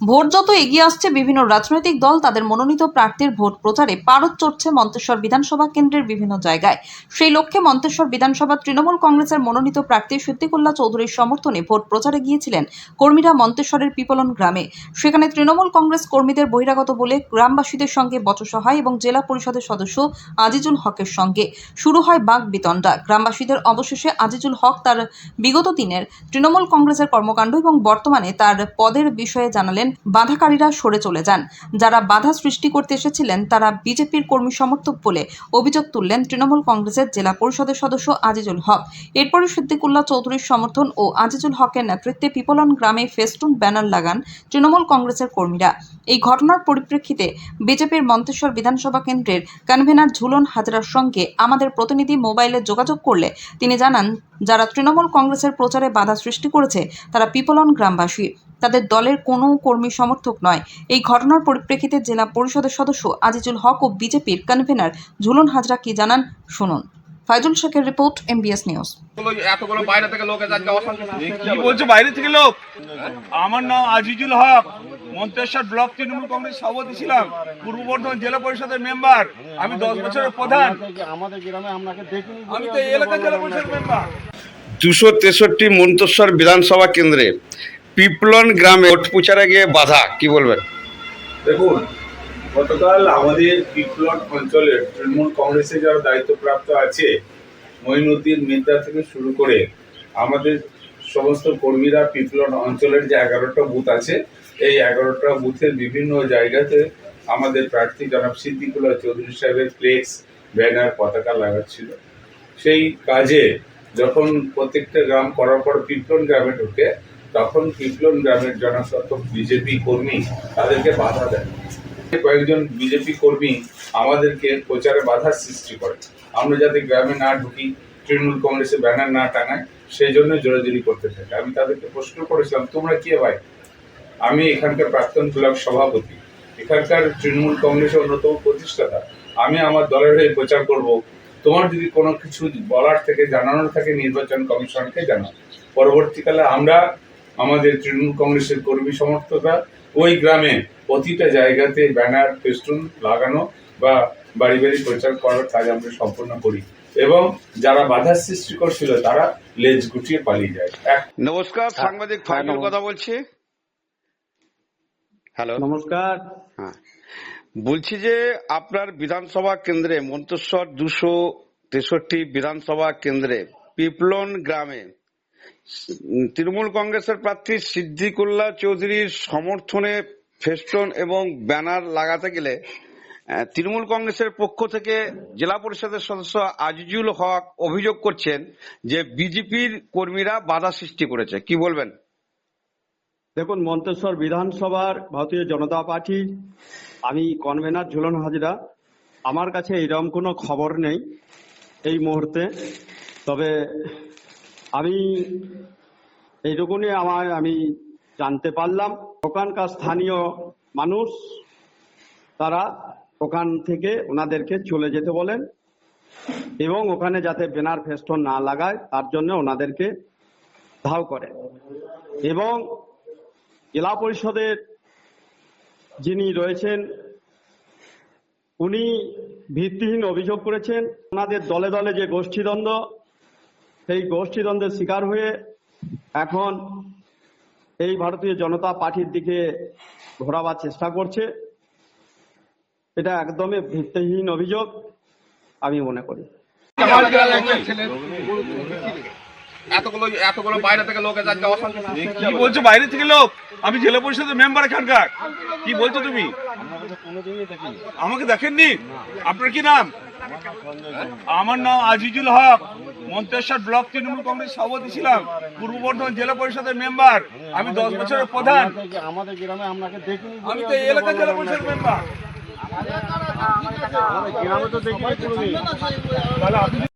Vote যত এগিয়ে আসছে, বিভিন্ন রাজনৈতিক দল তাদের মনোনীত প্রার্থীর ভোট প্রচারে পারদ চড়ছে মন্তেশ্বর বিধানসভা কেন্দ্রের বিভিন্ন জায়গায়। সেই লক্ষ্যে মন্তেশ্বর বিধানসভা তৃণমূল কংগ্রেসের মনোনীত প্রার্থী সিদ্দিকুল্লাহ চৌধুরীর সমর্থনে ভোট প্রচারে গিয়েছিলেন কর্মীরা মন্তেশ্বরের পিপলন গ্রামে। সেখানে তৃণমূল কংগ্রেস কর্মীদের বহিরাগত বলে গ্রামবাসীদের সঙ্গে বচসা হয় এবং জেলা পরিষদের সদস্য আজিজুল হকের সঙ্গে শুরু হয় বাকবিতণ্ডা। গ্রামবাসীদের অবশেষে আজিজুল হক তার বিগত দিনের তৃণমূল কংগ্রেসের কর্মকাণ্ড এবং বর্তমানে তার পদের বিষয়ে জানালেন। বাধাকারীরা সরে চলে যান। যারা বাধা সৃষ্টি করতে এসেছিলেন তারা বিজেপির কর্মী সমর্থক বলে অভিযোগ তুললেন তৃণমূল কংগ্রেসের জেলা পরিষদের সদস্য আজিজুল হক। এরপরই সিদ্দিকুল্লাহ চৌধুরীর সমর্থন ও আজিজুল হকের নেতৃত্বে পিপলন গ্রামে ফেস্টুন ব্যানার লাগান তৃণমূল কংগ্রেসের কর্মীরা। এই ঘটনার পরিপ্রেক্ষিতে বিজেপির মন্তেশ্বর বিধানসভা কেন্দ্রের কনভেনার ঝুলন হাজরার সঙ্গে আমাদের প্রতিনিধি মোবাইলে যোগাযোগ করলে তিনি জানান, যারা তৃণমূল কংগ্রেসের প্রচারে বাধা সৃষ্টি করেছে তারা পিপলন গ্রামবাসী, তাদের দলের কোনো কর্মী সমর্থক নয়। এই ঘটনার পরিপ্রেক্ষিতে জেলা পরিষদের সদস্য আজিজুল হক ও বিজেপির কনভেনার ঝুলন হাজরা কি জানান শুনুন। ফাইজুল শেখের রিপোর্ট, MBS নিউজ। এতগুলো বাইরে থেকে লোক কি বলছে? বাইরে থেকে লোক? আমার নাম আজিজুল হক, মন্তেশ্বর ব্লক তৃণমূল কংগ্রেস সভাপতি ছিলাম, পূর্ব বর্ধমান জেলা পরিষদের মেম্বার। আমি 10 বছরের প্রধান। আমাদের গ্রামে আপনাকে দেখিনি, আমি তো এই এলাকার জেলা পরিষদের মেম্বার। 263 মন্তেশ্বর বিধানসভা কেন্দ্রে পিপলন গ্রামে ভোট প্রচারে গিয়ে বাধা, কি বলবেন? দেখুন, গতকাল আমাদের পিপলন অঞ্চলের তৃণমূল কংগ্রেসে যারা দায়িত্বপ্রাপ্ত আছে, মঈনুদ্দিন মির্জা থেকে শুরু করে আমাদের সমস্ত কর্মীরা পিপলন অঞ্চলের যে 11টা বুথ আছে, এই 11টা বুথের বিভিন্ন জায়গাতে আমাদের প্রার্থী জনাব সিদ্দিকুল্লাহ চৌধুরী সাহেবের ফ্লেক্স, ব্যানার, পতাকা লাগাচ্ছিল। সেই কাজে যখন প্রত্যেকটা গ্রাম করার পর পিপলন গ্রামে ঢুকে, তখন পিপলন গ্রামের জনশত বিজেপি কর্মী তাদেরকে বাধা দেয়। কয়েকজন বিজেপি কর্মী আমাদেরকে প্রচারে বাধার সৃষ্টি করে। আমরা যাতে গ্রামে না ঢুকি, তৃণমূল কংগ্রেসের ব্যানার না টাঙায়, সেই জন্য জোরাজুরি করতে থাকে। আমি তাদেরকে প্রশ্ন করেছিলাম, তোমরা কে ভাই? আমি এখানকার প্রাক্তন ব্লক সভাপতি, এখানকার তৃণমূল কংগ্রেসের অন্যতম প্রতিষ্ঠাতা। আমি আমার দলের হয়ে প্রচার করব। তোমার যদি কোনো কিছু বলার থেকে, জানানোর থাকে, নির্বাচন কমিশনকে জানাও। পরবর্তীকালে আমরা আমাদের তৃণমূল কংগ্রেসের কর্মী সমর্থকরা ওই গ্রামে প্রতিটা জায়গাতে ব্যানার, ফেস্টুন লাগানো বা বাড়ি বাড়ি প্রচার করার কাজ আমরা সম্পন্ন করি, এবং যারা বাধার সৃষ্টি করছিল তারা লেজ গুটিয়ে পালিয়ে যায়। নমস্কার, সাংবাদিক ফাইজুল কথা বলছি। হ্যালো, নমস্কার। হ্যাঁ, বলছি যে আপনার বিধানসভা কেন্দ্রে, মন্তেশ্বর 263 বিধানসভা কেন্দ্রে পিপলন গ্রামে তৃণমূল কংগ্রেসের প্রার্থী সিদ্দিকুল্লাহ চৌধুরীর সমর্থনে ফেস্টুন এবং ব্যানার লাগাতে গেলে তৃণমূল কংগ্রেসের পক্ষ থেকে জেলা পরিষদের সদস্য আজিজুল হক অভিযোগ করছেন যে বিজেপির কর্মীরা বাধা সৃষ্টি করেছে, কি বলবেন? দেখুন, মন্তেশ্বর বিধানসভার ভারতীয় জনতা পার্টি, আমি কনভেনার ঝুলন হাজরা। আমার কাছে এরকম কোনো খবর নেই এই মুহূর্তে, তবে আমি এইটুকুনি আমি জানতে পারলাম ওখানকার স্থানীয় মানুষ তারা ওখান থেকে ওনাদেরকে চলে যেতে বলেন এবং ওখানে যাতে ব্যানার ফেস্টুন না লাগায় তার জন্য ওনাদেরকে ধাও করে। এবং জেলা পরিষদের যিনি রয়েছেন উনি ভিত্তিহীন অভিযোগ করেছেন। ওনাদের দলে দলে যে গোষ্ঠীদ্বন্দ্ব, সেই গোষ্ঠীদ্বন্দ্বের শিকার হয়ে এখন এই ভারতীয় জনতা পার্টির দিকে ঘোরাবার চেষ্টা করছে। এটা একদমই ভিত্তিহীন অভিযোগ আমি মনে করি। এতগুলো বাইরে থেকে লোক কি বলছে? বাইরে থেকে লোক? আমি জেলা পরিষদের মেম্বার এখানকার। কি বলছো তুমি? আমাকে দেখেননি? আপনার কি নাম? আমার নাম আজিজুল হক, মন্তেশ্বর ব্লক তৃণমূল কংগ্রেস সভাপতি ছিলাম, পূর্ব বর্ধমান জেলা পরিষদের মেম্বার। আমি 10 বছরের প্রধান। আমাদের গ্রামে আপনাকে দেখিনি, আমি তো এই এলাকার জেলা পরিষদের মেম্বার। গ্রামে তো দেখিনি।